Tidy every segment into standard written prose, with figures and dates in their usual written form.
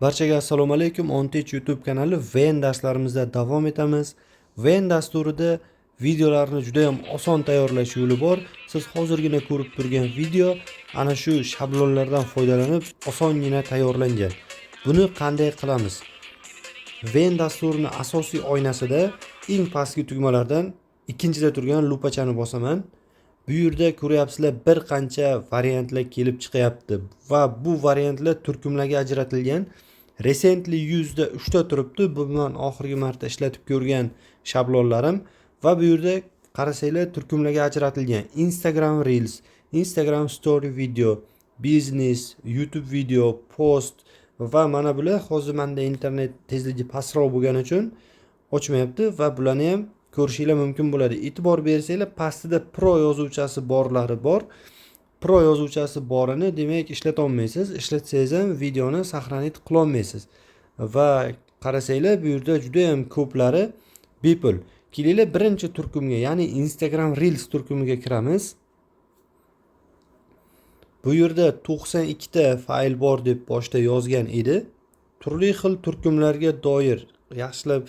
Barchaga assalomu alaykum. OnTech YouTube kanali Ven darslarimizda davom etamiz. Ven dasturida videolarni juda ham oson tayyorlash yo'li bor. Siz hozirgina ko'rib turgan video ana shu shablonlardan foydalanib osongina tayyorlangan. Buni qanday qilamiz? Ven dasturining asosiy oynasida eng pastki tugmalardan ikkinchida turgan lupachani bosaman. Bu yerda ko'ryapsizlar bir qancha variantlar kelib chiqyapti va bu variantlar turkumlarga ajratilgan. Recently use'da 3 ta turibdi. Bu men oxirgi marta ishlatib ko'rgan shablonlarim va bu yerda qarasanglar turkumlarga ajratilgan. Instagram Reels, Instagram Story video, Business, YouTube video, post va mana bular hozir menda internet tezligi pastroq bo'lgani uchun ochmayapti va bularni ham ko'rishinglar mumkin bo'ladi. E'tibor bersanglar pastida Pro yozuvchasi borlari bor. Pro yozuvchasi borini demak ishlata olmaysiz. Ishlatsangiz ham videoni saqlanib qila olmaysiz. Va qarasanglar bu yerda juda ham ko'plari bepul. Kelinglar birinchi turkumga, ya'ni Instagram Reels turkumiga kiramiz. Bu yerda 92 ta fayl bor deb boshda yozgan edi. Turli xil turkumlarga doir yaxshilab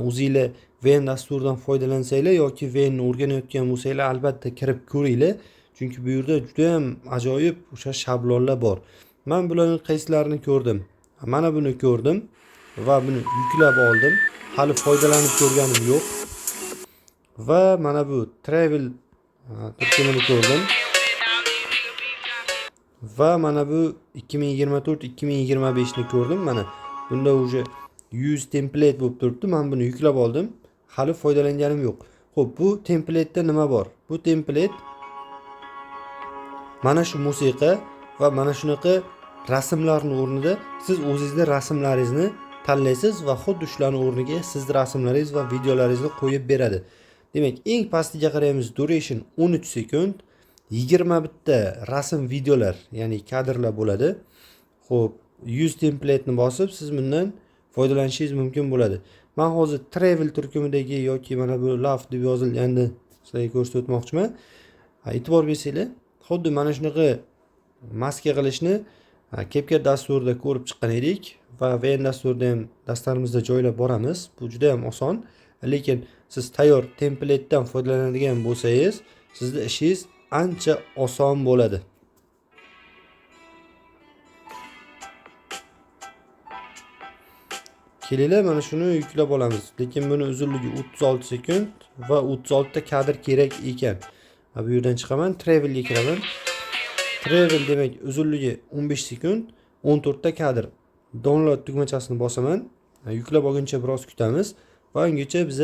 o'zingizlar Ven dasturidan foydalansanglar yoki Venni o'rganayotgan bo'lsanglar albatta kirib ko'ringlar. Chunki bu yerda juda ham ajoyib o'sha shablonlar bor. Men bularning qaysilarini ko'rdim? Mana buni ko'rdim va buni yuklab oldim. Hali foydalanib ko'rganim yo'q. Va mana bu travel turkumini ko'rdim. Va mana bu 2024-2025 ni ko'rdim. Mana bunda uje 100 template bo'lib turibdi. Men buni yuklab oldim. Hali foydalanganim yo'q. Xo'p, bu templateda nima bor? Bu template mana shu musiqa va mana shunaqa rasmlarning o'rnida siz o'zingizning rasmlaringizni tanlaysiz va xuddi shularning o'rniga sizning rasmlaringiz va videolaringizni qo'yib beradi. Demak, eng pastiga qaraymiz, duration 13 sekund, 20 bitta rasm videolar, ya'ni kadrlar bo'ladi. Xo'p, 100 templateni bosib siz bundan foydalanishingiz mumkin bo'ladi. Men hozir travel turkumidagi yoki mana bu love deb yozilganini sizlarga ko'rsatib o'tmoqchiman. E'tibor bersanglar, xuddi mana shunaqa maska qilishni CapCut dasturida ko'rib chiqqan edik va Ven dasturida ham dasturimizda joylab boramiz. Bu juda ham oson, lekin siz tayyor templatedan foydalanadigan bo'lsangiz, sizning ishingiz ancha oson bo'ladi. Kelinglar mana shuni yuklab olamiz. Lekin buni uzunligi 36 sekund va 36 ta kadr kerak ekan. Bu yerdan chiqaman, travelga kiraman. Travel demak uzunligi 15 sekund, 14 ta kadr. Download tugmachasini bosaman. Yuklab olguncha biroz kutamiz va ungacha biz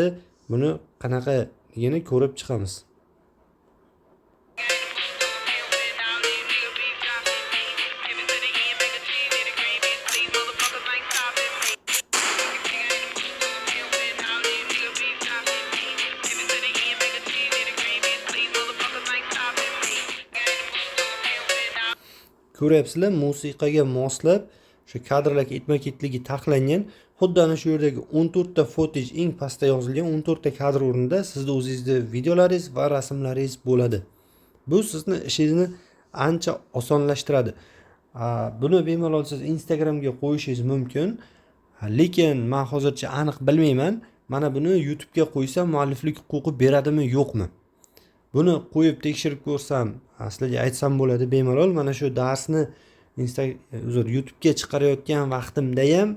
buni qanaqaligini ko'rib chiqamiz. Ko'ryapsizlar, musiqaga moslab shu kadrlar ketma-ketligi taxlangan. Xuddi ana shu yerdagi 14 ta footage eng pastda yozilgan 14 ta kadr o'rnida sizning o'zingizning videolaringiz va rasmlaringiz bo'ladi. Bu sizni ishingizni ancha osonlashtiradi. Buni bemalol siz Instagramga qo'yishingiz mumkin. Lekin men hozircha aniq bilmayman. Mana buni YouTube ga qo'ysam mualliflik huquqi beradimi, yo'qmi? Buni qo'yib tekshirib ko'rsam, sizlarga aytsam bo'ladi bemalol. Mana shu darsni YouTube ga chiqarayotgan vaqtimda ham,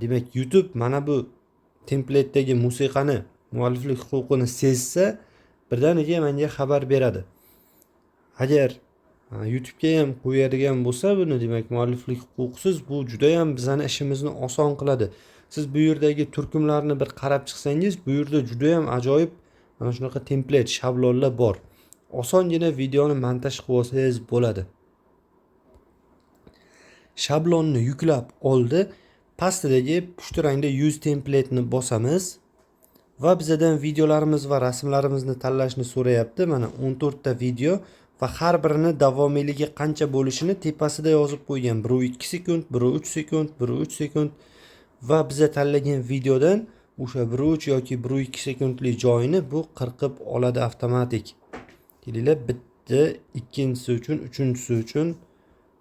demak YouTube mana bu templatedagi musiqani, mualliflik huquqini sezsa, birdaniga menga xabar beradi. Agar YouTube ga ham qo'yadigan bo'lsa buni, demak mualliflik huquqsiz, bu juda ham bizning ishimizni oson qiladi. Siz bu yerdagi turkumlarni bir qarab chiqsangiz, bu yerda juda ham ajoyib mana shunaqa template, shablonlar bor. Osongina videoni montaj qilib olsangiz bo'ladi. Shablonni yuklab oldi. Pastidagi pushti rangda 100 templateni bosamiz va bizdan videolarimiz va rasmlarimizni tanlashni so'rayapti. Mana 14 ta video va har birini davomiyligi qancha bo'lishini tepasida yozib qo'ygan. Biri 2 sekund, biri 3 sekund, biri 3 sekund va biz tanlagan videodan o'sha 1-3 yoki 1-2 sekundlik joyini bu qirqib oladi avtomatik. Kelinglar, bitta, ikkinchisi uchun, uchinchisi uchun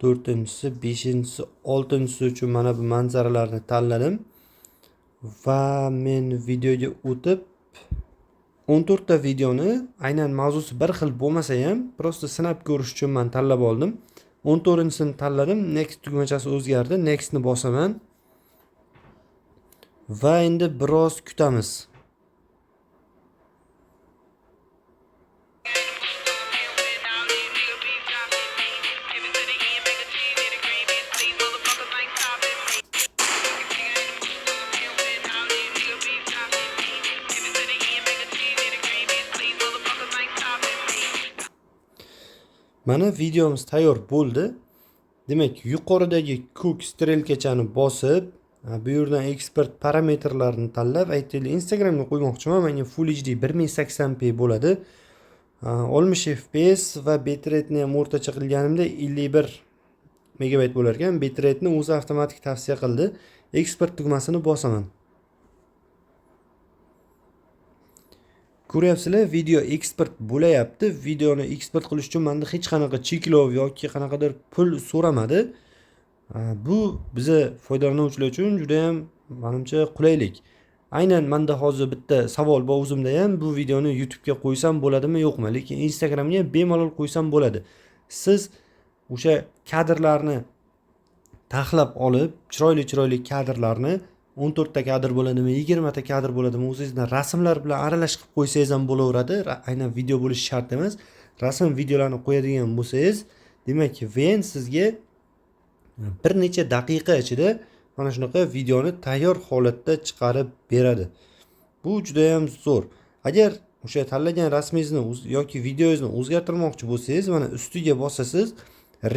4-si, 5-si, 6-si uchun mana bu manzaralarni tanladim. Va men videoga o'tib 14 ta videoni aynan mavzusi bir xil bo'lmasa ham, prosta sinab ko'rish uchun men tanlab oldim. 14-sini tanladim. Next tugmachasi o'zgardi. Next ni bosaman. Va endi biroz kutamiz. Mana videomiz tayyor bo'ldi. Demak, yuqoridagi ko'k strelkachani bosib, bu yerdan eksport parametrlarini tanlab, aytaylik Instagramga qo'ymoqchiman. Menga Full HD 1080p bo'ladi. 60 fps va bitrate-ni ham o'rtacha qilganimda 51 megabayt bo'lar ekan. Bitrate-ni o'zi avtomatik tavsiya qildi. Eksport tugmasini bosaman. Ko'ryapsizlar, video eksport bo'layapti. Videoni eksport qilish uchun menda hech qanaqa cheklov yoki qanaqadir pul so'ramadi. Bu bizni foydalanuvchilar uchun juda ham menimcha qulaylik. Aynan menda hozir bitta savol bor o'zimda ham, bu videoni YouTube ga qo'ysam bo'ladimi, yo'qmi? Lekin Instagramga ham bemalol qo'ysam bo'ladi. Siz o'sha kadrlarni taxlab olib, chiroyli kadrlarni 14 ta kadr bo'ladimi, 20 ta kadr bo'ladimi, o'zingizning rasmlar bilan aralash qilib qo'ysangiz ham bo'laveradi. Aynan video bo'lishi shart emas. Rasm videolarni qo'yadigan bo'lsangiz, demak, VN sizga bir necha daqiqa ichida mana shunaqa videoni tayyor holatda chiqarib beradi. Bu juda ham zo'r. Agar o'sha tanlagan rasmingizni yoki videongizni o'zgartirmoqchi bo'lsangiz, mana ustiga bosasiz,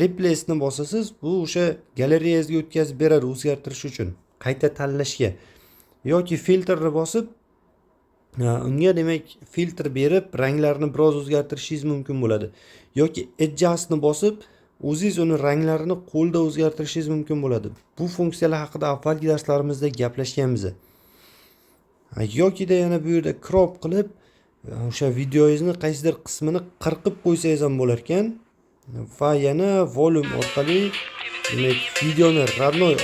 replace ni bosasiz, bu o'sha galereyangizga o'tkazib beradi o'zgartirish uchun, qayta tanlashga. Yoki filtrni bosib, unga demak filtr berib, ranglarni biroz o'zgartirishingiz mumkin bo'ladi. Yoki adjust ni bosib, o'zingiz uni ranglarini qo'lda o'zgartirishingiz mumkin bo'ladi. Bu funksiyalar haqida avvalgi darslarimizda gaplashganmiz. Yoki yana bu yerda crop qilib, o'sha videoingizni qaysidir qismini qirqib qo'ysangiz ham bo'lar ekan. Va yana volume orqali demak videoni radnoy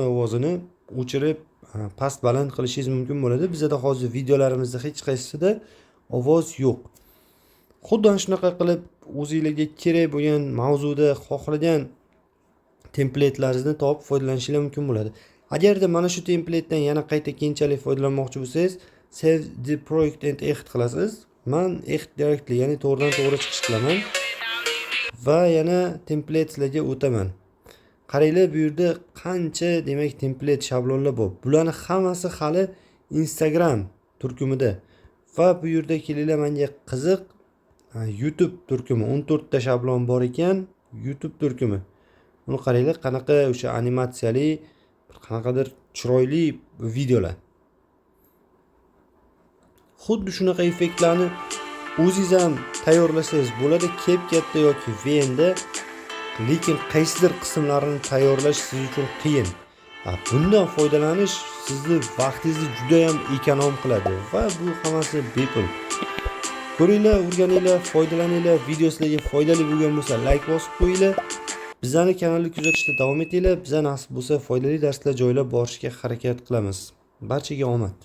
ovozini o'chirib, past baland qilishingiz mumkin bo'ladi. Bizda hozir videolarimizda hech qaysisida ovoz yo'q. Xuddi shunaqa qilib o'zingizga kerak bo'lgan mavzuda xohlagan template'laringizni topib foydalanishingiz mumkin bo'ladi. Agarda mana shu template'dan yana qayta keyinchalik foydalanmoqchi bo'lsangiz, save the project and exit qilasiz. Men exit directly, ya'ni to'g'ridan to'g'ri chiqish qilaman va yana template'larga o'taman. Qaranglar, bu yerda qancha demak template shablonlar bor. Bularning hammasi hali Instagram turkumida. Va bu yerda kelinglar, menga qiziq YouTube turkumi 14 ta shablon bor ekan, YouTube turkumi. Buni qaranglar, qanaqa o'sha animatsiyali, qanaqadir chiroyli videolar. Xuddi shunaqa effektlarni o'zingiz ham tayyorlasangiz bo'ladi, CapCut'da yoki VN'da. Lekin qaysidir qismlarini tayyorlash siz uchun qiyin. Bundan foydalanish sizni vaqtingizni juda ham ekonom qiladi va bu hammasi bepul. Ko'ringlar, o'rganinglar, foydalaninglar. Video sizlarga foydali bo'lgan bo'lsa, like bosib qo'yinglar. Bizani kanalni kuzatishda davom etinglar. Bizga nasib bo'lsa foydali darslar joylab borishga harakat qilamiz. Barchaga omad.